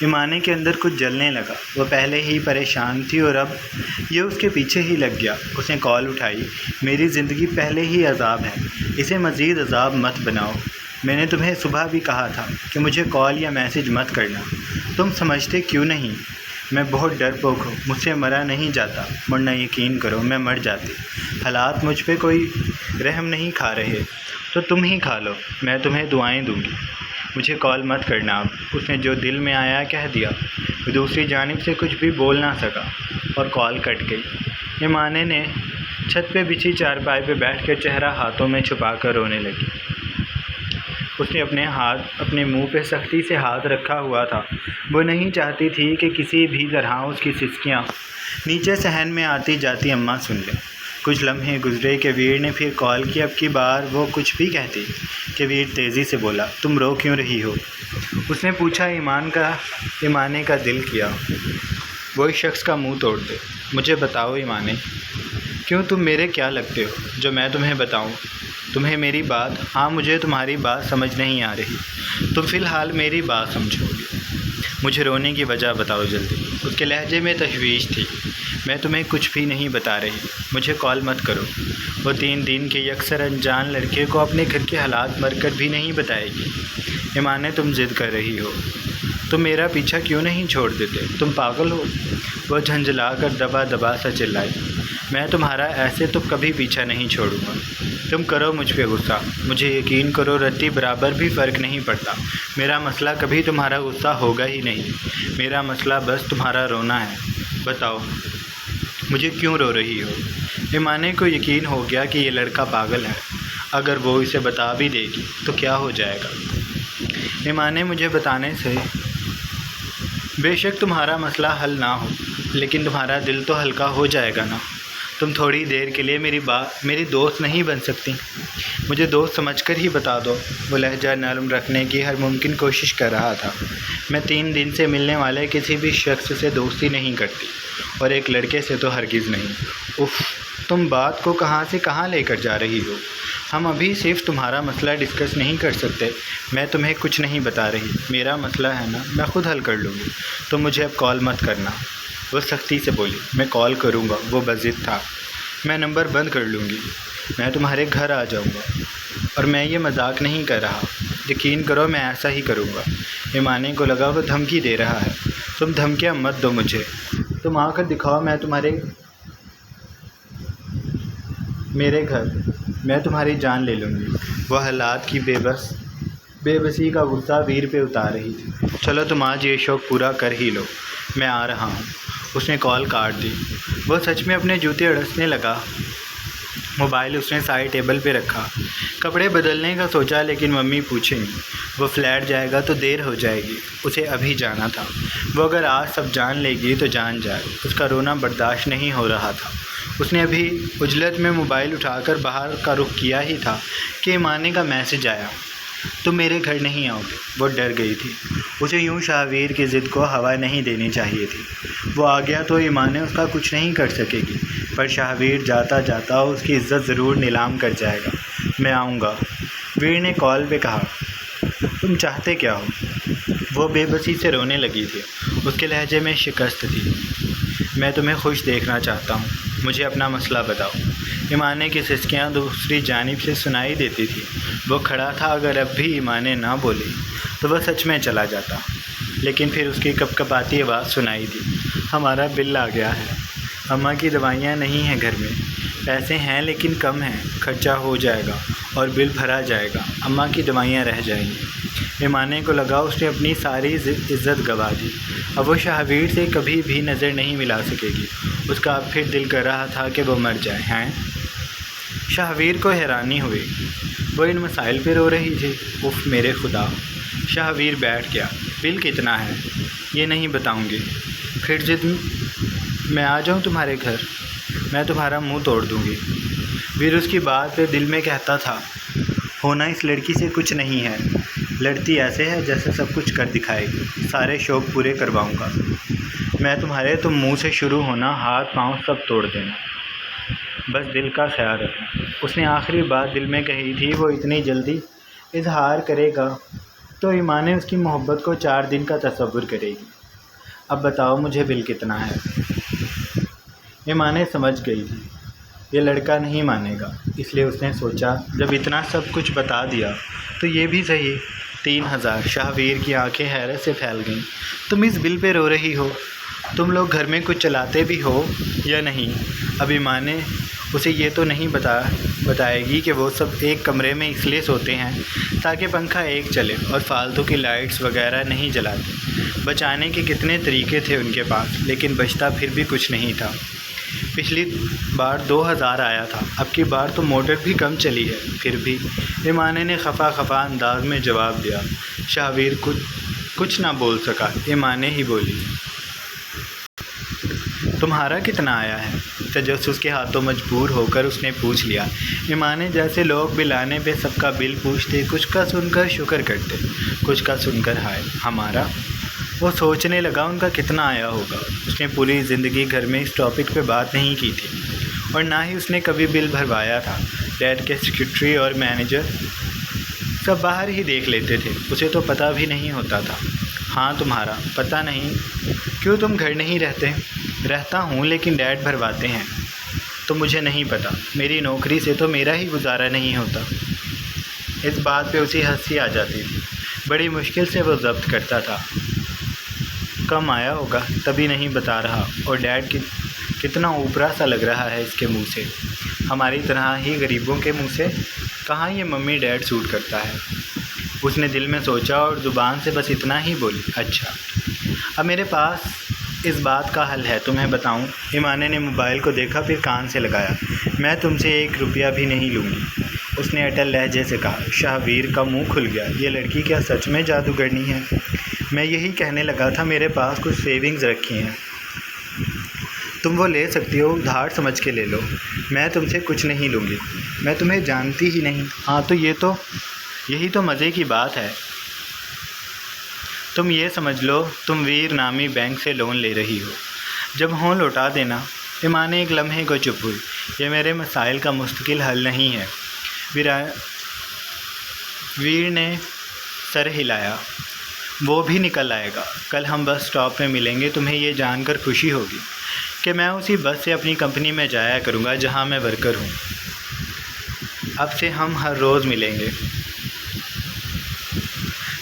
ایمانے کے اندر کچھ جلنے لگا۔ وہ پہلے ہی پریشان تھی اور اب یہ اس کے پیچھے ہی لگ گیا۔ اس نے کال اٹھائی۔ میری زندگی پہلے ہی عذاب ہے، اسے مزید عذاب مت بناؤ۔ میں نے تمہیں صبح بھی کہا تھا کہ مجھے کال یا میسج مت کرنا، تم سمجھتے کیوں نہیں؟ میں بہت ڈرپوک ہوں، مجھ سے مرا نہیں جاتا، ورنہ یقین کرو میں مر جاتی۔ حالات مجھ پہ کوئی رحم نہیں کھا رہے تو تم ہی کھا لو، میں تمہیں دعائیں دوں گی۔ مجھے کال مت کرنا اب۔ اس نے جو دل میں آیا کہہ دیا۔ وہ دوسری جانب سے کچھ بھی بول نہ سکا اور کال کٹ گئی۔ ایمانے نے چھت پہ بچھی چارپائی پہ بیٹھ کر چہرہ ہاتھوں میں چھپا کر رونے لگی۔ اس نے اپنے منہ پہ سختی سے ہاتھ رکھا ہوا تھا۔ وہ نہیں چاہتی تھی کہ کسی بھی طرح اس کی سسکیاں نیچے صحن میں آتی جاتی اماں سن لیں۔ کچھ لمحے گزرے کہ ویر نے پھر کال کی۔ اب کی بار وہ کچھ بھی کہتی کہ ویر تیزی سے بولا، تم رو کیوں رہی ہو؟ اس نے پوچھا۔ ایمانے کا دل کیا وہ اس شخص کا منہ توڑ دے۔ مجھے بتاؤ ایمانے، کیوں تم میرے کیا لگتے ہو جو میں تمہیں بتاؤں؟ تمہیں میری بات، ہاں مجھے تمہاری بات سمجھ نہیں آ رہی، تم فی الحال میری بات سمجھو گے۔ مجھے رونے کی وجہ بتاؤ جلدی۔ اس کے لہجے میں تشویش تھی۔ میں تمہیں کچھ بھی نہیں بتا رہی، مجھے کال مت کرو۔ وہ 3 دن کے یکسر انجان لڑکے کو اپنے گھر کے حالات مر کر بھی نہیں بتائے گی۔ ایمانے تم ضد کر رہی ہو، تم میرا پیچھا کیوں نہیں چھوڑ دیتے؟ تم پاگل ہو؟ وہ جھنجھلا کر دبا دبا سا چلائی۔ میں تمہارا ایسے تو کبھی پیچھا نہیں چھوڑوں گا۔ تم کرو مجھ پہ غصہ، مجھے یقین کرو رتی برابر بھی فرق نہیں پڑتا۔ میرا مسئلہ کبھی تمہارا غصہ ہوگا ہی نہیں، میرا مسئلہ بس تمہارا رونا ہے۔ بتاؤ مجھے کیوں رو رہی ہو؟ ایمانے کو یقین ہو گیا کہ یہ لڑکا پاگل ہے۔ اگر وہ اسے بتا بھی دے گی تو کیا ہو جائے گا؟ ایمانے مجھے بتانے سے بے شک تمہارا مسئلہ حل نہ ہو، لیکن تمہارا دل تو ہلکا ہو جائے گا نا۔ تم تھوڑی دیر کے لیے میری دوست نہیں بن سکتی؟ مجھے دوست سمجھ کر ہی بتا دو۔ وہ لہجہ نرم رکھنے کی ہر ممکن کوشش کر رہا تھا۔ میں 3 دن سے ملنے والے کسی بھی شخص سے دوستی نہیں کرتی، اور ایک لڑکے سے تو ہرگز نہیں۔ اف، تم بات کو کہاں سے کہاں لے کر جا رہی ہو؟ ہم ابھی صرف تمہارا مسئلہ ڈسکس نہیں کر سکتے۔ میں تمہیں کچھ نہیں بتا رہی، میرا مسئلہ ہے نا، میں خود حل کر لوں گی، تم مجھے اب کال مت کرنا۔ وہ سختی سے بولی۔ میں کال کروں گا، وہ بضد تھا۔ میں نمبر بند کر لوں گی، میں تمہارے گھر آ جاؤں گا، اور میں یہ مذاق نہیں کر رہا، یقین کرو میں ایسا ہی کروں گا۔ ایمانے کو لگا وہ دھمکی دے رہا ہے۔ تم دھمکیاں مت دو مجھے، تم آ کر دکھاؤ میرے گھر، میں تمہاری جان لے لوں گی۔ وہ حالات کی بے بسی کا غصہ ویر پہ اتار رہی تھی۔ چلو تم آج یہ شوق پورا کر ہی لو، میں آ رہا ہوں۔ اس نے کال کاٹ دی۔ وہ سچ میں اپنے جوتے اڑسنے لگا۔ موبائل اس نے سائڈ ٹیبل پہ رکھا۔ کپڑے بدلنے کا سوچا، لیکن ممی پوچھیں گی، وہ فلیٹ جائے گا تو دیر ہو جائے گی، اسے ابھی جانا تھا۔ وہ اگر آج سب جان لے گی تو جان جائے۔ اس کا رونا برداشت نہیں ہو رہا تھا۔ اس نے ابھی عجلت میں موبائل اٹھا کر باہر کا رخ کیا ہی تھا کہ ایمانے کا میسج آیا، تم میرے گھر نہیں آؤ گے۔ وہ ڈر گئی تھی۔ اسے یوں شاہویر کی ضد کو ہوا نہیں دینی چاہیے تھی۔ وہ آ گیا تو ایمانے اس کا کچھ نہیں کر سکے گی، پر شاہویر جاتا جاتا اس کی عزت ضرور نیلام کر جائے گا۔ میں آؤں گا، ویر نے کال پہ کہا۔ تم چاہتے کیا ہو؟ وہ بے بسی سے رونے لگی تھی۔ اس کے لہجے میں شکست تھی۔ میں تمہیں خوش دیکھنا چاہتا ہوں، مجھے اپنا مسئلہ بتاؤ۔ ایمانے کی سسکیاں دوسری جانب سے سنائی دیتی تھی۔ وہ کھڑا تھا، اگر اب بھی ایمانے نہ بولی تو وہ سچ میں چلا جاتا، لیکن پھر اس کی کپ کپاتی آواز سنائی دی۔ ہمارا بل آ گیا ہے، اماں کی دوائیاں نہیں ہیں گھر میں، پیسے ہیں لیکن کم ہیں، خرچہ ہو جائے گا اور بل بھرا جائے گا، اماں کی دوائیاں رہ جائیں گی۔ ایمانے کو لگا اس نے اپنی ساری عزت گنوا دی، اب وہ شاہویر سے کبھی بھی نظر نہیں ملا سکے گی۔ اس کا اب پھر دل کر رہا تھا کہ وہ مر جائے۔ ہیں؟ شاہویر کو حیرانی ہوئی، وہ ان مسائل پہ رو رہی تھی۔ اف میرے خدا! شاہویر بیٹھ گیا۔ بل کتنا ہے؟ یہ نہیں بتاؤں گی۔ پھر ضد میں آ جاؤں تمہارے گھر، میں تمہارا منہ توڑ دوں گی۔ ویر اس کی بات پہ دل میں کہتا تھا، ہونا اس لڑکی سے کچھ نہیں ہے، لڑتی ایسے ہے جیسے سب کچھ کر دکھائے گی، سارے شوق پورے کرواؤں گا میں تمہارے، تم منہ سے شروع ہونا، ہاتھ پاؤں سب توڑ دینا، بس دل کا خیال رکھنا۔ اس نے آخری بات دل میں کہی تھی۔ وہ اتنی جلدی اظہار کرے گا تو ایمان اس کی محبت کو 4 دن کا تصور کرے گی۔ اب بتاؤ مجھے بل کتنا ہے؟ ایمان سمجھ گئی تھی یہ لڑکا نہیں مانے گا، اس لیے اس نے سوچا جب اتنا سب کچھ بتا دیا تو یہ بھی صحیح، 3000۔ شاہویر کی آنکھیں حیرت سے پھیل گئیں۔ تم اس بل پہ رو رہی ہو؟ تم لوگ گھر میں کچھ چلاتے بھی ہو یا نہیں؟ اب ایمان اسے یہ تو نہیں بتائے گی کہ وہ سب ایک کمرے میں اس لیے سوتے ہیں تاکہ پنکھا ایک چلے اور فالتو کی لائٹس وغیرہ نہیں جلاتے۔ بچانے کے کتنے طریقے تھے ان کے پاس، لیکن بچتا پھر بھی کچھ نہیں تھا۔ پچھلی بار 2000 آیا تھا، اب کی بار تو موٹر بھی کم چلی ہے۔ پھر بھی ایمان نے خفا انداز میں جواب دیا۔ شاہویر کچھ نہ بول سکا، ایمان ہی بولی۔ تمہارا کتنا آیا ہے؟ تجسس کے ہاتھوں مجبور ہو کر اس نے پوچھ لیا۔ ایمان جیسے لوگ بل آنے پہ سب کا بل پوچھتے، کچھ کا سن کر شکر کرتے، کچھ کا سن کر ہائے ہمارا۔ وہ سوچنے لگا ان کا کتنا آیا ہوگا۔ اس نے پوری زندگی گھر میں اس ٹاپک پہ بات نہیں کی تھی اور نہ ہی اس نے کبھی بل بھروایا تھا۔ ڈیڈ کے سیکرٹری اور مینیجر سب باہر ہی دیکھ لیتے تھے، اسے تو پتہ بھی نہیں ہوتا تھا۔ ہاں تمہارا پتہ نہیں؟ کیوں تم گھر نہیں رہتے؟ رہتا ہوں لیکن ڈیڈ بھرواتے ہیں۔ تو مجھے نہیں پتہ، میری نوکری سے تو میرا ہی گزارا نہیں ہوتا۔ اس بات پہ اسے ہنسی آ جاتی تھی، بڑی مشکل سے وہ ضبط کرتا تھا۔ کم آیا ہوگا تبھی نہیں بتا رہا، اور ڈیڈ کتنا اوپرا سا لگ رہا ہے اس کے منہ سے، ہماری طرح ہی غریبوں کے منہ سے۔ کہاں یہ ممی ڈیڈ سوٹ کرتا ہے؟ اس نے دل میں سوچا اور زبان سے بس اتنا ہی بولی۔ اچھا اب میرے پاس اس بات کا حل ہے، تمہیں بتاؤں؟ ایمان نے موبائل کو دیکھا پھر کان سے لگایا۔ میں تم سے 1 روپیہ بھی نہیں لوں گی، اس نے اٹل لہجے سے کہا۔ شاہویر کا منہ کھل گیا، یہ لڑکی کیا سچ میں جادوگرنی ہے؟ میں یہی کہنے لگا تھا، میرے پاس کچھ سیونگز رکھی ہیں، تم وہ لے سکتی ہو، ادھار سمجھ کے لے لو۔ میں تم سے کچھ نہیں لوں گی، میں تمہیں جانتی ہی نہیں۔ ہاں تو یہی تو مزے کی بات ہے۔ تم یہ سمجھ لو تم ویر نامی بینک سے لون لے رہی ہو، جب ہوں لوٹا دینا۔ ایمان ایک لمحے کو چپ ہوئی۔ یہ میرے مسائل کا مستقل حل نہیں ہے، ویر نے سر ہلایا۔ وہ بھی نکل آئے گا، کل ہم بس اسٹاپ میں ملیں گے، تمہیں یہ جان کر خوشی ہوگی کہ میں اسی بس سے اپنی کمپنی میں جایا کروں گا جہاں میں ورکر ہوں۔ اب سے ہم ہر روز ملیں گے۔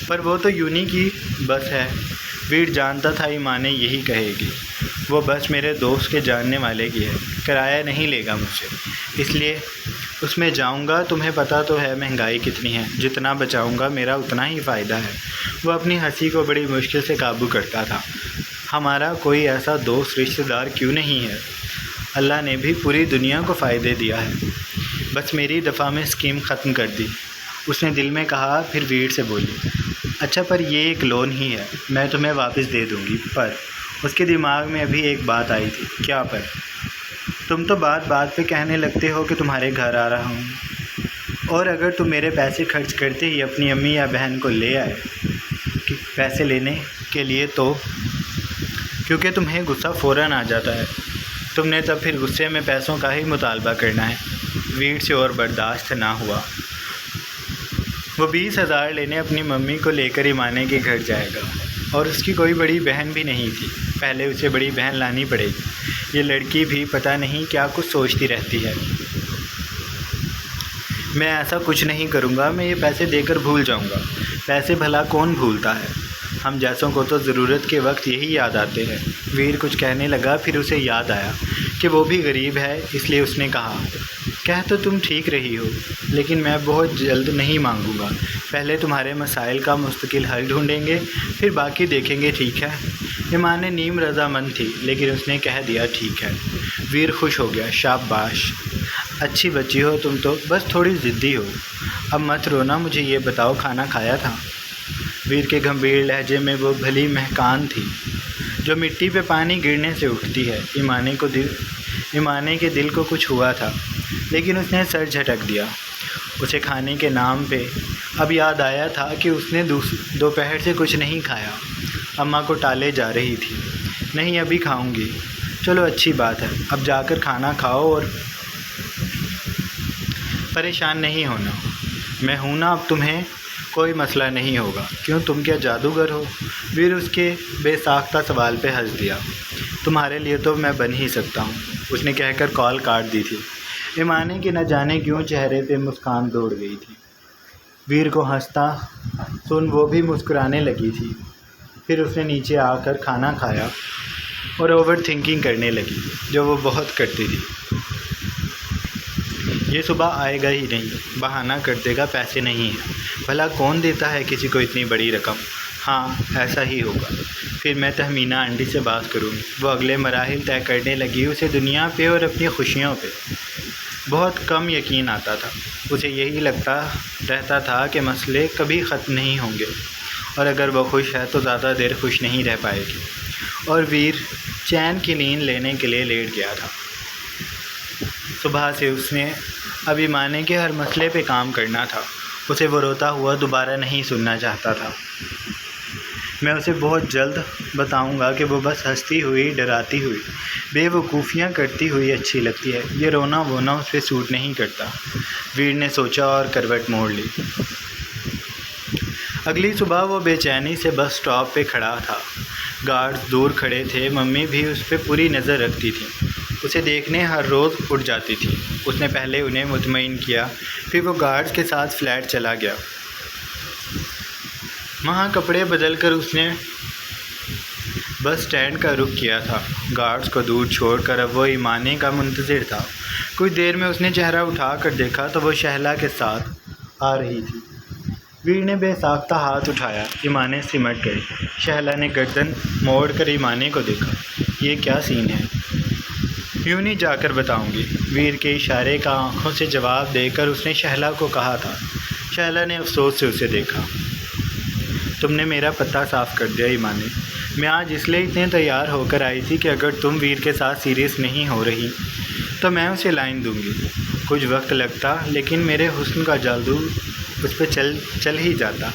پر وہ تو یونی کی بس ہے، ویر جانتا تھا ایمان یہی کہے گی۔ وہ بس میرے دوست کے جاننے والے کی ہے، کرایہ نہیں لے گا مجھ سے، اس لیے اس میں جاؤں گا۔ تمہیں پتہ تو ہے مہنگائی کتنی ہے، جتنا بچاؤں گا میرا اتنا ہی فائدہ ہے۔ وہ اپنی ہنسی کو بڑی مشکل سے قابو کرتا تھا۔ ہمارا کوئی ایسا دوست رشتہ دار کیوں نہیں ہے؟ اللہ نے بھی پوری دنیا کو فائدے دیا ہے، بس میری دفعہ میں اسکیم ختم کر دی، اس نے دل میں کہا۔ پھر ویر سے بولی، اچھا پر یہ ایک لون ہی ہے، میں تمہیں واپس دے دوں گی۔ پر اس کے دماغ میں ابھی ایک بات آئی تھی۔ کیا پر؟ تم تو بات پہ کہنے لگتے ہو کہ تمہارے گھر آ رہا ہوں، اور اگر تم میرے پیسے خرچ کرتے ہی اپنی امی یا بہن کو لے آئے پیسے لینے کے لیے تو، کیونکہ تمہیں غصہ فوراً آ جاتا ہے، تم نے تب پھر غصے میں پیسوں کا ہی مطالبہ کرنا ہے۔ ویر سے اور برداشت نہ ہوا۔ وہ 20,000 لینے اپنی ممی کو لے کر ایمان کے گھر جائے گا، اور اس کی کوئی بڑی بہن بھی نہیں تھی، پہلے اسے بڑی بہن لانی پڑے گی۔ یہ لڑکی بھی پتہ نہیں کیا کچھ سوچتی رہتی ہے۔ میں ایسا کچھ نہیں کروں گا، میں یہ پیسے دے کر بھول جاؤں گا۔ پیسے بھلا کون بھولتا ہے؟ ہم جیسوں کو تو ضرورت کے وقت یہی یاد آتے ہیں۔ ویر کچھ کہنے لگا، پھر اسے یاد آیا کہ وہ بھی غریب ہے، اس لیے اس نے کہا، کہہ تو تم ٹھیک رہی ہو، لیکن میں بہت جلد نہیں مانگوں گا، پہلے تمہارے مسائل کا مستقل حل ڈھونڈیں گے، پھر باقی دیکھیں گے، ٹھیک ہے؟ ایمان نیم رضامند تھی، لیکن اس نے کہہ دیا ٹھیک ہے۔ ویر خوش ہو گیا، شاباش، اچھی بچی ہو تم تو، بس تھوڑی ضدی ہو۔ اب مت رونا، مجھے یہ بتاؤ کھانا کھایا تھا؟ ویر کے گمبھیر لہجے میں وہ بھلی مہکان تھی جو مٹی پہ پانی گرنے سے اٹھتی ہے۔ ایمان کے دل کو کچھ ہوا تھا، لیکن اس نے سر جھٹک دیا۔ اسے کھانے کے نام پہ اب یاد آیا تھا کہ اس نے دوپہر سے کچھ نہیں کھایا۔ اماں کو ٹالے جا رہی تھی، نہیں ابھی کھاؤں گی۔ چلو اچھی بات ہے، اب جا کر کھانا کھاؤ اور پریشان نہیں ہونا، میں ہوں نا اب تمہیں کوئی مسئلہ نہیں ہوگا۔ کیوں، تم کیا جادوگر ہو؟ ویر اس کے بے ساختہ سوال پہ ہنس دیا۔ تمہارے لیے تو میں بن ہی سکتا ہوں، اس نے کہہ کر کال کاٹ دی تھی۔ ایمانے کے نہ جانے کیوں چہرے پہ مسکان دوڑ گئی تھی۔ ویر کو ہنستا سن وہ بھی مسکرانے لگی تھی۔ پھر اس نے نیچے آ کر کھانا کھایا اور اوور تھنکنگ کرنے لگی، جو وہ بہت کرتی تھی۔ یہ صبح آئے گا ہی نہیں، بہانہ کر دے گا پیسے نہیں ہیں۔ بھلا کون دیتا ہے کسی کو اتنی بڑی رقم؟ ہاں، ایسا ہی ہوگا۔ پھر میں تہمینہ آنٹی سے بات کروں گی۔ وہ اگلے مراحل طے کرنے لگی۔ اسے دنیا پہ اور اپنی خوشیوں پہ بہت کم یقین آتا تھا۔ اسے یہی لگتا رہتا تھا کہ مسئلے کبھی ختم نہیں ہوں گے، اور اگر وہ خوش ہے تو زیادہ دیر خوش نہیں رہ پائے گی۔ اور ویر چین کی نیند لینے کے لیے لیٹ گیا تھا۔ صبح سے اس نے اب ایمانے کے ہر مسئلے پہ کام کرنا تھا۔ اسے وہ روتا ہوا دوبارہ نہیں سننا چاہتا تھا۔ میں اسے بہت جلد بتاؤں گا کہ وہ بس ہنستی ہوئی، ڈراتی ہوئی، بے وقوفیاں کرتی ہوئی اچھی لگتی ہے۔ یہ رونا وونا اس پہ سوٹ نہیں کرتا، ویر نے سوچا اور کروٹ موڑ لی۔ اگلی صبح وہ بے چینی سے بس سٹاپ پہ کھڑا تھا۔ گارڈز دور کھڑے تھے۔ ممی بھی اس پہ پوری نظر رکھتی تھی، اسے دیکھنے ہر روز اٹھ جاتی تھی۔ اس نے پہلے انہیں مطمئن کیا، پھر وہ گارڈز کے ساتھ فلیٹ چلا گیا۔ وہاں کپڑے بدل کر اس نے بس اسٹینڈ کا رخ کیا تھا۔ گارڈز کو دور چھوڑ کر اب وہ ایمانے کا منتظر تھا۔ کچھ دیر میں اس نے چہرہ اٹھا کر دیکھا تو وہ شہلا کے ساتھ آ رہی تھی۔ ویر نے بے ساختہ ہاتھ اٹھایا۔ ایمانے سمٹ گئی۔ شہلا نے گردن موڑ کر ایمانے کو دیکھا۔ یہ کیا سین ہے؟ یوں نہیں جا کر بتاؤں گی، ویر کے اشارے کا آنکھوں سے جواب دے کر اس نے شہلا کو کہا تھا۔ شہلا نے افسوس سے اسے دیکھا۔ تم نے میرا پتہ صاف کر دیا ایمانے۔ میں آج اس لیے اتنے تیار ہو کر آئی تھی کہ اگر تم ویر کے ساتھ سیریس نہیں ہو رہی تو میں اسے لائن دوں گی۔ کچھ وقت لگتا، لیکن میرے حسن کا جادو اس پہ چل ہی جاتا۔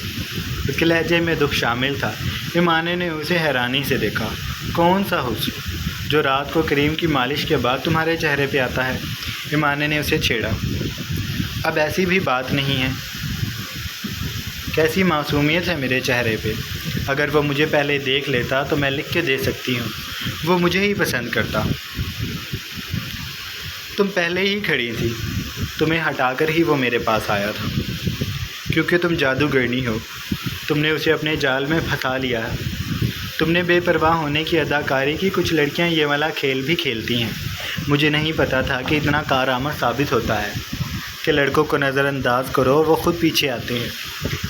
اس کے لہجے میں دکھ شامل تھا۔ ایمانے نے اسے حیرانی سے دیکھا۔ کون سا حسن جو رات کو کریم کی مالش کے بعد تمہارے چہرے پہ آتا ہے؟ ایمانے نے اسے چھیڑا۔ اب ایسی بھی بات نہیں ہے، کیسی معصومیت ہے میرے چہرے پہ۔ اگر وہ مجھے پہلے دیکھ لیتا تو میں لکھ کے دے سکتی ہوں، وہ مجھے ہی پسند کرتا۔ تم پہلے ہی کھڑی تھی، تمہیں ہٹا کر ہی وہ میرے پاس آیا تھا، کیونکہ تم جادوگرنی ہو۔ تم نے اسے اپنے جال میں پھنسا لیا ہے۔ تم نے بے پرواہ ہونے کی اداکاری کی۔ کچھ لڑکیاں یہ والا کھیل بھی کھیلتی ہیں۔ مجھے نہیں پتہ تھا کہ اتنا کارآمد ثابت ہوتا ہے کہ لڑکوں کو نظر انداز کرو، وہ خود پیچھے آتے ہیں۔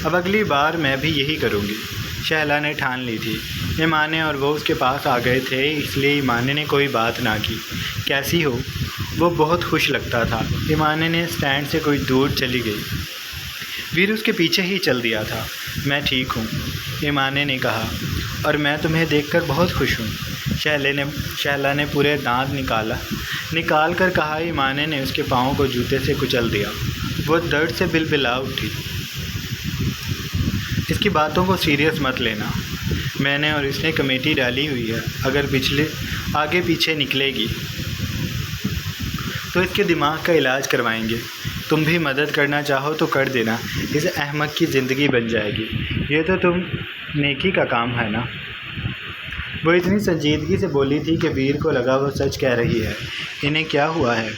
اب اگلی بار میں بھی یہی کروں گی۔ شہلا نے ٹھان لی تھی۔ ایمانے اور وہ اس کے پاس آ گئے تھے، اس لیے ایمانے نے کوئی بات نہ کی۔ کیسی ہو؟ وہ بہت خوش لگتا تھا۔ ایمانے نے اسٹینڈ سے کچھ دور چلی گئی۔ ویر اس کے پیچھے ہی چل دیا تھا۔ میں ٹھیک ہوں، ایمانے نے کہا، اور میں تمہیں دیکھ کر بہت خوش ہوں۔ شہلا نے پورے دانت نکال کر کہا۔ ایمانے نے اس کے پاؤں کو جوتے سے کچل دیا۔ وہ درد سے بلبلا اٹھی۔ اس کی باتوں کو سیریس مت لینا، میں نے اور اس نے کمیٹی ڈالی ہوئی ہے، اگر آگے پیچھے نکلے گی تو اس کے دماغ کا علاج کروائیں گے۔ تم بھی مدد کرنا چاہو تو کر دینا، اس احمق کی زندگی بن جائے گی۔ یہ تو تم نیکی کا کام ہے نا؟ وہ اتنی سنجیدگی سے بولی تھی کہ ویر کو لگا وہ سچ کہہ رہی ہے۔ انہیں کیا ہوا ہے؟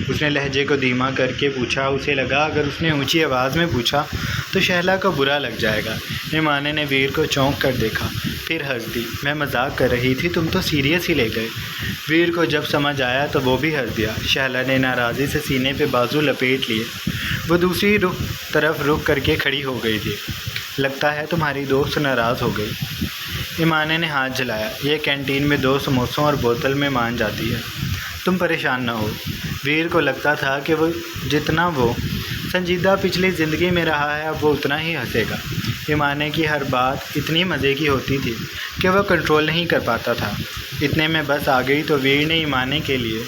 اس نے لہجے کو دھیما کر کے پوچھا۔ اسے لگا اگر اس نے اونچی آواز میں پوچھا تو شہلا کو برا لگ جائے گا۔ ایمانے نے ویر کو چونک کر دیکھا، پھر ہنس دی۔ میں مذاق کر رہی تھی، تم تو سیریس ہی لے گئے۔ ویر کو جب سمجھ آیا تو وہ بھی ہنس دیا۔ شہلا نے ناراضی سے سینے پہ بازو لپیٹ لیے۔ وہ دوسری طرف رخ کر کے کھڑی ہو گئی تھی۔ لگتا ہے تمہاری دوست ناراض ہو گئی۔ ایمانے نے ہاتھ جلایا۔ یہ کینٹین میں 2 سموسوں اور بوتل میں مان جاتی ہے، تم پریشان نہ ہو۔ ویر کو لگتا تھا کہ جتنا وہ سنجیدہ پچھلی زندگی میں رہا ہے اب وہ اتنا ہی ہنسے گا۔ ایمانے کی ہر بات اتنی مزے کی ہوتی تھی کہ وہ کنٹرول نہیں کر پاتا تھا۔ اتنے میں بس آ گئی تو ویر نے ایمانے کے لیے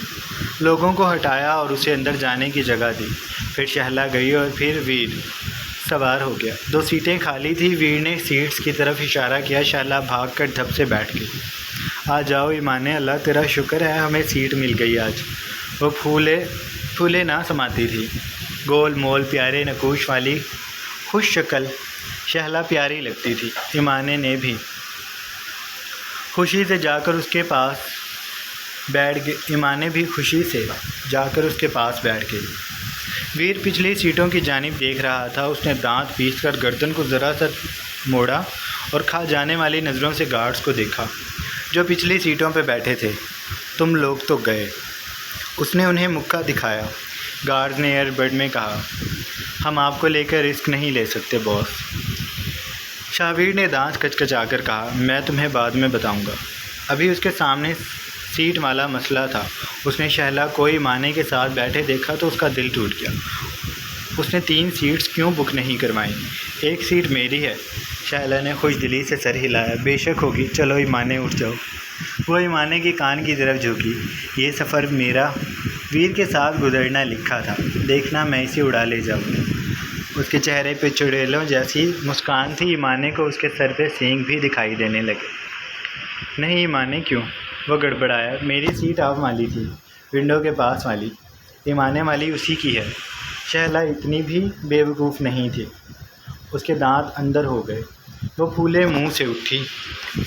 لوگوں کو ہٹایا اور اسے اندر جانے کی جگہ دی۔ پھر شہلا گئی اور پھر ویر سوار ہو گیا۔ 2 سیٹیں خالی تھیں۔ ویر نے سیٹس کی طرف اشارہ کیا۔ شہلا بھاگ کر دھپ سے بیٹھ گئی۔ آ جاؤ ایمانے، اللہ تیرا شکر ہے ہمیں سیٹ مل گئی آج۔ وہ پھولے نہ سماتی تھی، گول مول پیارے نقوش والی خوش شکل شہلا پیاری لگتی تھی۔ ایمانے نے بھی خوشی سے جا کر اس کے پاس بیٹھ گئی۔ ویر پچھلی سیٹوں کی جانب دیکھ رہا تھا۔ اس نے دانت پیس کر گردن کو ذرا سا موڑا اور کھا جانے والی نظروں سے گارڈز کو دیکھا جو پچھلی سیٹوں پہ بیٹھے تھے۔ تم لوگ تو گئے، اس نے انہیں مکہ دکھایا۔ گارڈز نے ایئر بڈ میں کہا، ہم آپ کو لے کر رسک نہیں لے سکتے باس۔ شاہویر نے دانت کچکچا کر کہا، میں تمہیں بعد میں بتاؤں گا۔ ابھی اس کے سامنے سیٹ والا مسئلہ تھا۔ اس نے شہلا کو ایمانے کے ساتھ بیٹھے دیکھا تو اس کا دل ٹوٹ گیا۔ اس نے 3 سیٹس کیوں بک نہیں کروائیں؟ ایک سیٹ میری ہے۔ شہلا نے خوش دلی سے سر ہلایا، بے شک ہوگی، چلو ایمانے اٹھ جاؤ۔ وہ ایمانے کے کان کی طرف جھکی، یہ سفر میرا ویر کے ساتھ گزرنا لکھا تھا، دیکھنا میں اسے اڑا لے جاؤں گی۔ اس کے چہرے پہ چڑیلوں جیسی مسکان تھی۔ ایمانے کو اس کے سر پہ سینگ بھی دکھائی دینے لگے۔ نہیں ایمانے کیوں؟ وہ گڑبڑایا، میری سیٹ آپ والی تھی، ونڈو کے پاس والی۔ ایمانے والی اسی کی ہے۔ شہلا اتنی بھی بے وقوف نہیں تھی۔ اس کے دانت اندر ہو گئے۔ وہ پھولے منہ سے اٹھی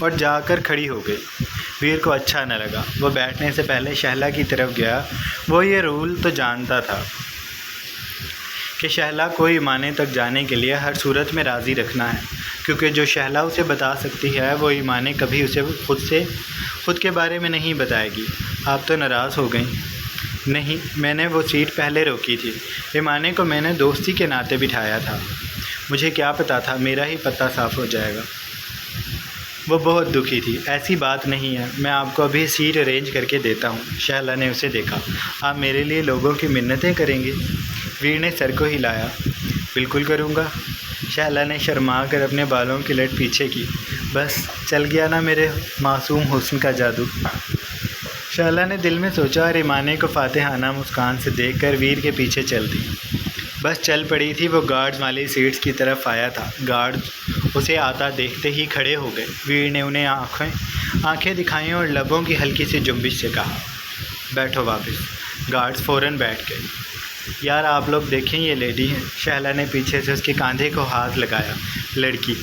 اور جا کر کھڑی ہو گئی۔ ویر کو اچھا نہ لگا۔ وہ بیٹھنے سے پہلے شہلا کی طرف گیا۔ وہ یہ رول تو جانتا تھا کہ شہلا کو ایمانے تک جانے کے لیے ہر صورت میں راضی رکھنا ہے، کیونکہ جو شہلا اسے بتا سکتی ہے وہ ایمانے کبھی اسے خود کے بارے میں نہیں بتائے گی۔ آپ تو ناراض ہو گئیں؟ نہیں، میں نے وہ سیٹ پہلے روکی تھی۔ ایمانے کو میں نے دوستی کے ناطے بٹھایا تھا، مجھے کیا پتہ تھا میرا ہی پتہ صاف ہو جائے گا۔ وہ بہت دکھی تھی۔ ایسی بات نہیں ہے، میں آپ کو ابھی سیٹ ارینج کر کے دیتا ہوں۔ شہلا نے اسے دیکھا، آپ میرے لیے لوگوں کی منتیں کریں گے؟ ویر نے سر کو ہلایا، بالکل کروں گا۔ شہلا نے شرما کر اپنے بالوں کی لٹ پیچھے کی، بس چل گیا نا میرے معصوم حسن کا جادو۔ شہلا نے دل میں سوچا اور ایمانے کو فاتحانہ مسکان سے دیکھ کر ویر کے پیچھے چل دی۔ بس چل پڑی تھی۔ وہ گارڈز والی سیٹس کی طرف آیا تھا۔ گارڈز اسے آتا دیکھتے ہی کھڑے ہو گئے۔ ویر نے انہیں آنکھیں دکھائیں اور لبوں کی ہلکی سی جنبش سے کہا، بیٹھو واپس۔ گارڈز فوراً بیٹھ گئے۔ یار آپ لوگ دیکھیں، یہ لیڈی ہے۔ شہلا نے پیچھے سے اس کے کاندھے کو ہاتھ لگایا، لڑکی۔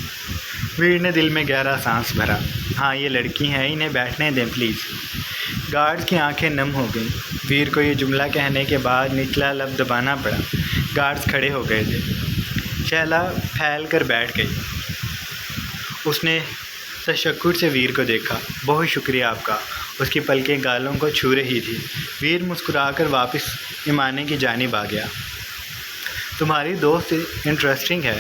ویر نے دل میں گہرا سانس بھرا، ہاں یہ لڑکی ہیں، انہیں بیٹھنے دیں پلیز۔ گارڈز کی آنکھیں نم ہو گئیں۔ ویر کو یہ جملہ کہنے کے بعد نچلا لب دبانا پڑا۔ گارڈز کھڑے ہو گئے تھے۔ شہلا پھیل کر بیٹھ گئی۔ اس نے تشکر سے ویر کو دیکھا، بہت شکریہ آپ کا۔ اس کی پلکیں گالوں کو چھو رہی تھی۔ ویر مسکرا کر واپس ایمانے کی جانب آ گیا۔ تمہاری دوست انٹرسٹنگ ہے،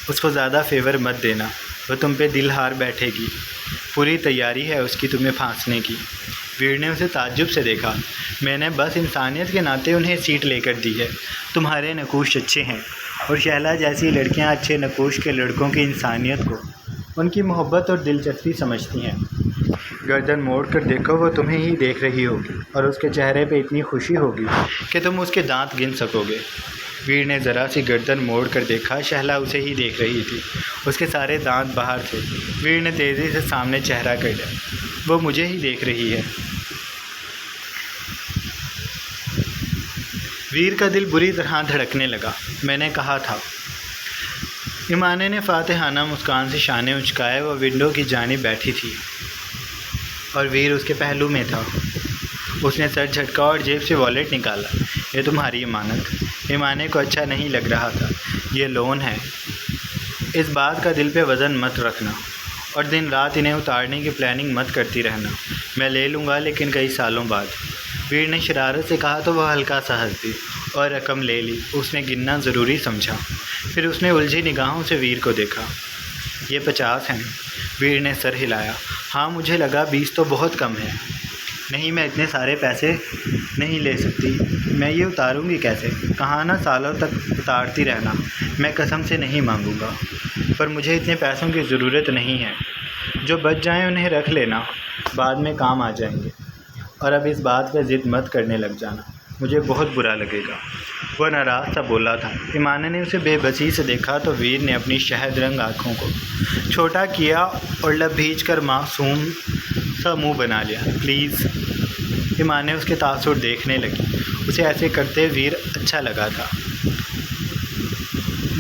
اس کو زیادہ فیور مت دینا، وہ تم پہ دل ہار بیٹھے گی۔ پوری تیاری ہے اس کی تمہیں پھانسنے کی۔ ویر نے اسے تعجب سے دیکھا، میں نے بس انسانیت کے ناطے انہیں سیٹ لے کر دی ہے۔ تمہارے نقوش اچھے ہیں، اور شہلا جیسی لڑکیاں اچھے نقوش کے لڑکوں کی انسانیت کو، ان کی محبت اور دلچسپی سمجھتی ہیں۔ گردن موڑ کر دیکھو، وہ تمہیں ہی دیکھ رہی ہوگی، اور اس کے چہرے پہ اتنی خوشی ہوگی کہ تم اس کے دانت گن سکو گے۔ ویر نے ذرا سی گردن موڑ کر دیکھا، شہلا اسے ہی دیکھ رہی تھی، اس کے سارے دانت باہر تھے۔ ویر نے تیزی سے سامنے چہرہ کر لیا، وہ مجھے ہی دیکھ رہی ہے۔ ویر کا دل بری طرح دھڑکنے لگا۔ میں نے کہا تھا۔ ایمانے نے فاتحانہ مسکان سے شانے اچکائے۔ وہ ونڈو کی جانب بیٹھی تھی اور ویر اس کے پہلو میں تھا۔ اس نے سر جھٹکا اور جیب سے والیٹ نکالا۔ یہ تمہاری امانت۔ ایمانے کو اچھا نہیں لگ رہا تھا۔ یہ لون ہے، اس بات کا دل پہ وزن مت رکھنا، اور دن رات انہیں اتارنے کی پلاننگ مت کرتی رہنا۔ میں لے لوں گا، لیکن کئی سالوں بعد۔ ویر نے شرارت سے کہا تو وہ ہلکا سا ہنس دی اور رقم لے لی۔ اس نے گننا ضروری سمجھا۔ پھر اس نے الجھی نگاہوں سے ویر کو دیکھا۔ یہ 50 ہیں۔ ویر نے سر ہلایا، ہاں مجھے لگا 20 تو بہت کم ہے۔ نہیں، میں اتنے سارے پیسے نہیں لے سکتی۔ میں یہ اتاروں گی کیسے؟ کہاں نا سالوں تک اتارتی رہنا۔ میں قسم سے نہیں مانگوں گا، پر مجھے اتنے پیسوں کی ضرورت نہیں ہے۔ جو بچ جائیں انہیں رکھ لینا، بعد میں کام آ جائیں گے۔ اور اب اس بات پہ ضد مت کرنے لگ جانا، مجھے بہت برا لگے گا۔ وہ ناراض سا بولا تھا۔ ایمانے نے اسے بے بسی سے دیکھا تو ویر نے اپنی شہد رنگ آنکھوں کو چھوٹا کیا اور لب بھیج کر معصوم سا منہ بنا لیا۔ پلیز۔ ایمانے اس کے تاثر دیکھنے لگی۔ اسے ایسے کرتے ویر اچھا لگا تھا۔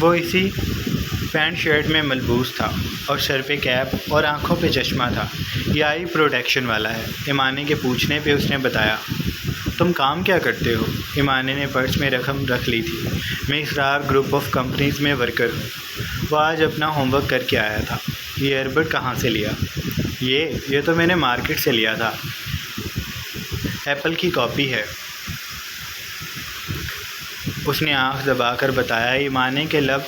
وہ اسی پینٹ شرٹ میں ملبوس تھا اور سر پہ کیپ اور آنکھوں پہ چشمہ تھا۔ یہ آئی پروٹیکشن والا ہے، ایمانے کے پوچھنے پہ اس نے بتایا۔ تم کام کیا کرتے ہو؟ ایمانے نے پرس میں رقم رکھ لی تھی۔ میں اسرار گروپ آف کمپنیز میں ورکر ہوں۔ وہ آج اپنا ہوم ورک کر کے آیا تھا۔ یہ ایئر بڈ کہاں سے لیا؟ یہ تو میں نے مارکیٹ سے لیا تھا، ایپل کی کاپی ہے، اس نے آنکھ دبا کر بتایا۔ ایمانے کے لب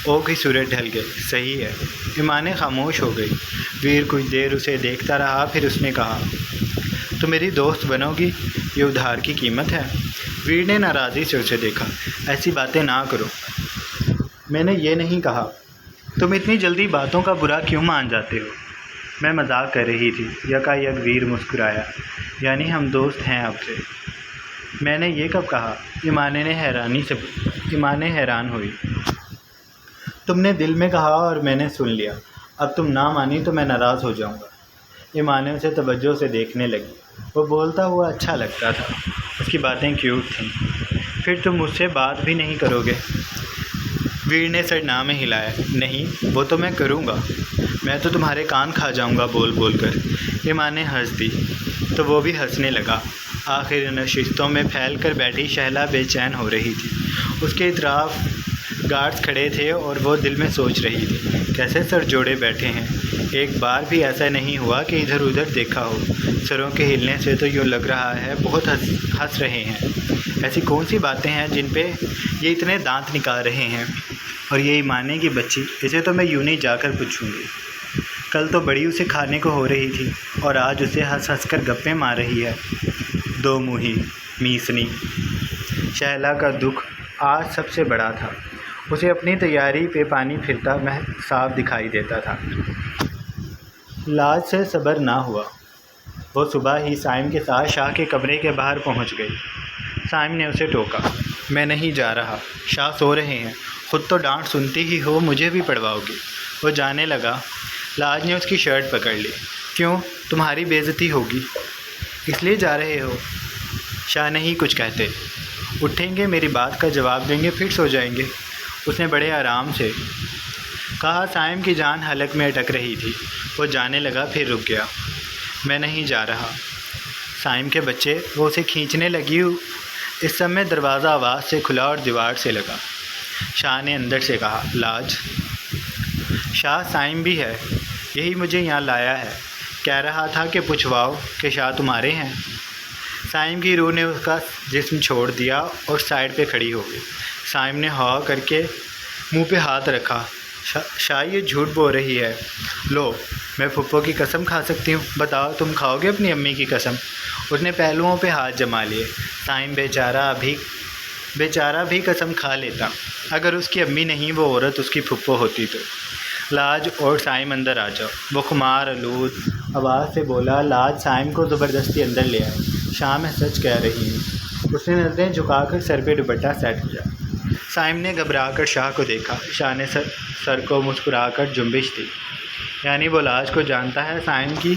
او کی صورت ڈھل گئی۔ صحیح ہے۔ ایمانے خاموش ہو گئی۔ ویر کچھ دیر اسے دیکھتا رہا، پھر اس نے کہا، تو میری دوست بنو گی؟ یہ ادھار کی قیمت ہے۔ ویر نے ناراضی سے اسے دیکھا۔ ایسی باتیں نہ کرو، میں نے یہ نہیں کہا۔ تم اتنی جلدی باتوں کا برا کیوں مان جاتے ہو؟ میں مذاق کر رہی تھی۔ یکا یک ویر مسکرایا۔ یعنی ہم دوست ہیں اب سے؟ میں نے یہ کب کہا؟ ایمانے حیران ہوئی۔ تم نے دل میں کہا اور میں نے سن لیا۔ اب تم نہ مانی تو میں ناراض ہو جاؤں گا۔ ایمانے اسے توجہ سے دیکھنے لگی۔ وہ بولتا ہوا اچھا لگتا تھا، اس کی باتیں کیوٹ تھیں۔ پھر تم مجھ سے بات بھی نہیں کرو گے؟ ویر نے سر نہ میں ہلایا۔ نہیں، وہ تو میں کروں گا، میں تو تمہارے کان کھا جاؤں گا بول بول کر۔ ایمانے ہنس دی تو وہ بھی ہنسنے لگا۔ آخر نشستوں میں پھیل کر بیٹھی شہلا بے چین ہو رہی تھی۔ اس کے اطراف گارڈز کھڑے تھے اور وہ دل میں سوچ رہی تھی، کیسے سر جوڑے بیٹھے ہیں؟ ایک بار بھی ایسا نہیں ہوا کہ ادھر ادھر دیکھا ہو۔ سروں کے ہلنے سے تو یوں لگ رہا ہے بہت ہنس رہے ہیں۔ ایسی کون سی باتیں ہیں جن پہ یہ اتنے دانت نکال رہے ہیں؟ اور یہ ایمانے کی بچی، اسے تو میں یوں نہیں جا کر پوچھوں گی۔ کل تو بڑی اسے کھانے کو ہو رہی تھی اور آج اسے ہنس ہنس کر گپیں مار رہی ہے۔ دو منہی میسنی۔ شہلا کا دکھ آج سب سے بڑا تھا۔ اسے اپنی تیاری پہ پانی پھرتا صاف دکھائی دیتا تھا۔ لاج سے صبر نہ ہوا۔ وہ صبح ہی سائم کے ساتھ شاہ کے کمرے کے باہر پہنچ گئی۔ سائم نے اسے ٹوکا۔ میں نہیں جا رہا، شاہ سو رہے ہیں، خود تو ڈانٹ سنتی ہی ہو، مجھے بھی پڑواؤ گی؟ وہ جانے لگا۔ لاج نے اس کی شرٹ پکڑ لی۔ کیوں؟ تمہاری بے عزتی ہوگی، اس لیے جا رہے ہو؟ شاہ نہیں کچھ کہتے، اٹھیں گے، میری بات کا جواب دیں گے، پھر سو جائیں گے، اس نے بڑے آرام سے کہا۔ سائم کی جان حلق میں اٹک رہی تھی۔ وہ جانے لگا، پھر رک گیا۔ میں نہیں جا رہا۔ سائم کے بچے، وہ اسے کھینچنے لگی۔ اس سمے دروازہ آواز سے کھلا اور دیوار سے لگا۔ شاہ نے اندر سے کہا، لاج۔ شاہ، سائم بھی ہے، یہی مجھے یہاں لایا ہے، کہہ رہا تھا کہ پوچھواؤ کہ شاہ تمہارے ہیں۔ سائم کی روح نے اس کا جسم چھوڑ دیا اور سائڈ پہ کھڑی ہو گئی۔ سائم نے ہاں کر کے منہ پہ ہاتھ رکھا۔ شاہ، یہ جھوٹ بول رہی ہے۔ لو، میں پھپھو کی قسم کھا سکتی ہوں، بتاؤ تم کھاؤ گے اپنی امی کی قسم؟ اس نے پہلوؤں پہ ہاتھ جما لیے۔ سائم بیچارہ بھی قسم کھا لیتا، اگر اس کی امی نہیں وہ عورت اس کی پھپھو ہوتی تو۔ لاج اور سائم اندر آ جاؤ، وہ خمار آلود آواز سے بولا۔ لاج سائم کو زبردستی اندر لے آئے۔ شاہ، میں سچ کہہ رہی ہوں۔ اس نے نظریں جھکا کر سر پہ دوپٹہ سیٹ کیا۔ سائم نے گھبرا کر شاہ کو دیکھا۔ شاہ نے سر کو مسکرا کر جنبش دی۔ یعنی وہ لاج کو جانتا ہے۔ سائم کی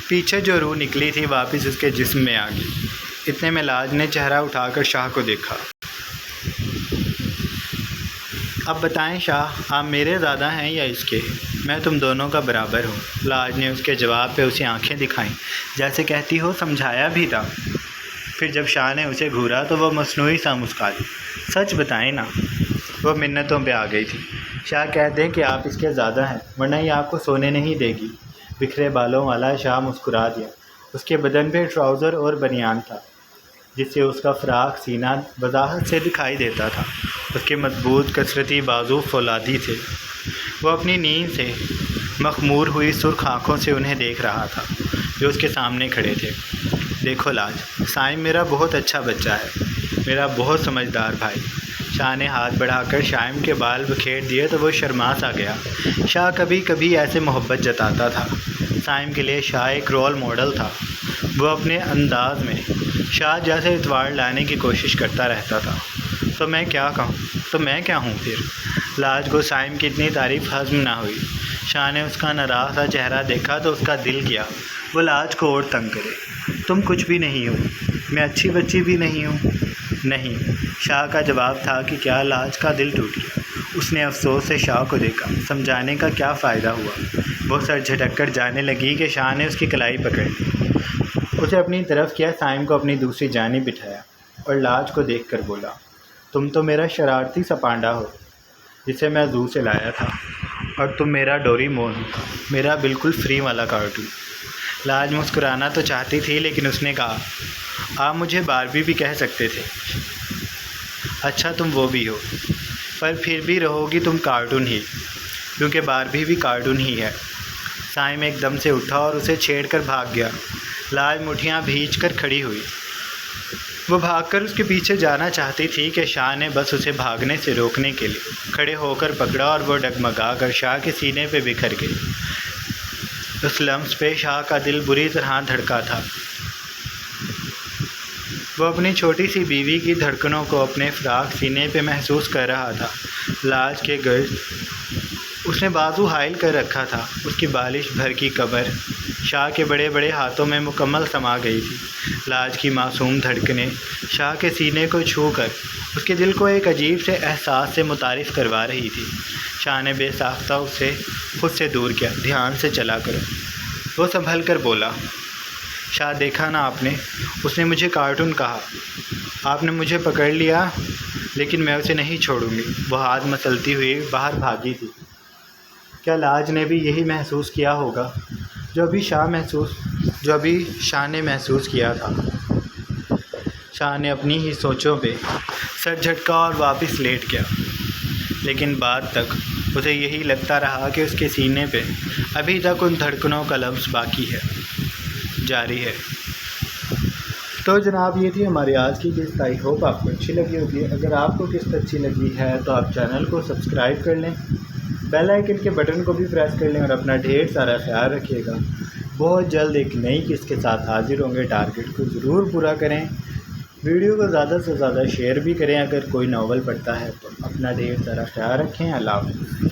پیچھے جو روح نکلی تھی واپس اس کے جسم میں آ گئی۔ اتنے میں لاج نے چہرہ اٹھا کر شاہ کو دیکھا۔ اب بتائیں شاہ، آپ میرے زیادہ ہیں یا اس کے؟ میں تم دونوں کا برابر ہوں۔ لاج نے اس کے جواب پہ اسے آنکھیں دکھائیں، جیسے کہتی ہو سمجھایا بھی تھا۔ پھر جب شاہ نے اسے گھورا تو وہ مصنوعی سا مسکا دی۔ سچ بتائیں نا۔ وہ منتوں پہ آ گئی تھی۔ شاہ کہتے ہیں کہ آپ اس کے زیادہ ہیں، ورنہ یہ آپ کو سونے نہیں دے گی۔ بکھرے بالوں والا شاہ مسکرا دیا۔ اس کے بدن پہ ٹراؤزر اور بنیان تھا، جس سے اس کا فراق سینہ وضاحت سے دکھائی دیتا تھا۔ اس کے مضبوط کثرتی بازو فولادی تھے۔ وہ اپنی نیند سے مخمور ہوئی سرخ آنکھوں سے انہیں دیکھ رہا تھا جو اس کے سامنے کھڑے تھے۔ دیکھو لاج، سائم میرا بہت اچھا بچہ ہے، میرا بہت سمجھدار بھائی۔ شاہ نے ہاتھ بڑھا کر سائم کے بال بکھیر دیے تو وہ شرما سا گیا۔ شاہ کبھی کبھی ایسے محبت جتاتا تھا۔ سائم کے لیے شاہ ایک رول ماڈل تھا۔ وہ اپنے انداز میں شاہ جیسے اتوار لانے کی کوشش کرتا رہتا تھا۔ تو میں کیا کہوں؟ تو میں کیا ہوں پھر؟ لاج کو سائم کی اتنی تعریف ہضم نہ ہوئی۔ شاہ نے اس کا ناراض سا چہرہ دیکھا تو اس کا دل کیا وہ لاج کو اور تنگ کرے۔ تم کچھ بھی نہیں ہو، میں اچھی بچی بھی نہیں ہوں۔ نہیں، شاہ کا جواب تھا کہ کیا لاج کا دل ٹوٹ گیا۔ اس نے افسوس سے شاہ کو دیکھا۔ سمجھانے کا کیا فائدہ ہوا؟ وہ سر جھٹک کر جانے لگی کہ شاہ نے اس کی کلائی پکڑ لی، اسے اپنی طرف کیا، سائم کو اپنی دوسری جانب بٹھایا اور لاج کو دیکھ کر بولا، تم تو میرا شرارتی سا پانڈا ہو جسے میں زو سے لایا تھا، اور تم میرا ڈوری مون ہو، میرا بالکل فری والا کارٹون۔ لاج مسکرانا تو چاہتی تھی لیکن اس نے کہا، آپ مجھے باربی بھی کہہ سکتے تھے۔ اچھا تم وہ بھی ہو، پر پھر بھی رہو گی تم کارٹون ہی، کیونکہ باربی بھی کارٹون ہی ہے۔ سائم ایک دم سے اٹھا اور اسے چھیڑ کر بھاگ گیا۔ لاج مٹھیاں بھیج کر کھڑی ہوئی۔ وہ بھاگ کر اس کے پیچھے جانا چاہتی تھی کہ شاہ نے بس اسے بھاگنے سے روکنے کے لیے کھڑے ہو کر پکڑا اور وہ ڈگمگا کر شاہ کے سینے پہ بکھر گئی۔ اس لمس پہ شاہ کا دل بری طرح دھڑکا تھا۔ وہ اپنی چھوٹی سی بیوی کی دھڑکنوں کو اپنے فراق سینے پہ محسوس کر رہا تھا۔ لاج کے گرد اس نے بازو حائل کر رکھا تھا۔ اس کی بالش بھر کی کمر شاہ کے بڑے بڑے ہاتھوں میں مکمل سما گئی تھی۔ لاج کی معصوم دھڑکنیں شاہ کے سینے کو چھو کر اس کے دل کو ایک عجیب سے احساس سے متعارف کروا رہی تھی۔ شاہ نے بے ساختہ اسے خود سے دور کیا۔ دھیان سے چلا کرو، وہ سنبھل کر بولا۔ شاہ دیکھا نا آپ نے، اس نے مجھے کارٹون کہا، آپ نے مجھے پکڑ لیا لیکن میں اسے نہیں چھوڑوں گی۔ وہ ہاتھ مسلتی ہوئی باہر بھاگی تھی۔ کیا لاج نے بھی یہی محسوس کیا ہوگا جو ابھی شاہ نے محسوس کیا تھا؟ شاہ نے اپنی ہی سوچوں پہ سر جھٹکا اور واپس لیٹ گیا، لیکن بعد تک اسے یہی لگتا رہا کہ اس کے سینے پہ ابھی تک ان دھڑکنوں کا لمس باقی ہے، جاری ہے۔ تو جناب یہ تھی ہماری آج کی قسط۔ آئی ہوپ آپ کو اچھی لگی ہوگی۔ اگر آپ کو قسط اچھی لگی ہے تو آپ چینل کو سبسکرائب کر لیں، بیل آئیکن کے بٹن کو بھی پریس کر لیں اور اپنا ڈھیر سارا خیال رکھیے گا۔ بہت جلد ایک نئی قسط کے ساتھ حاضر ہوں گے۔ ٹارگٹ کو ضرور پورا کریں، ویڈیو کو زیادہ سے زیادہ شیئر بھی کریں۔ اگر کوئی ناول پڑھتا ہے تو اپنا ڈھیر سارا خیال رکھیں۔ اللہ حافظ۔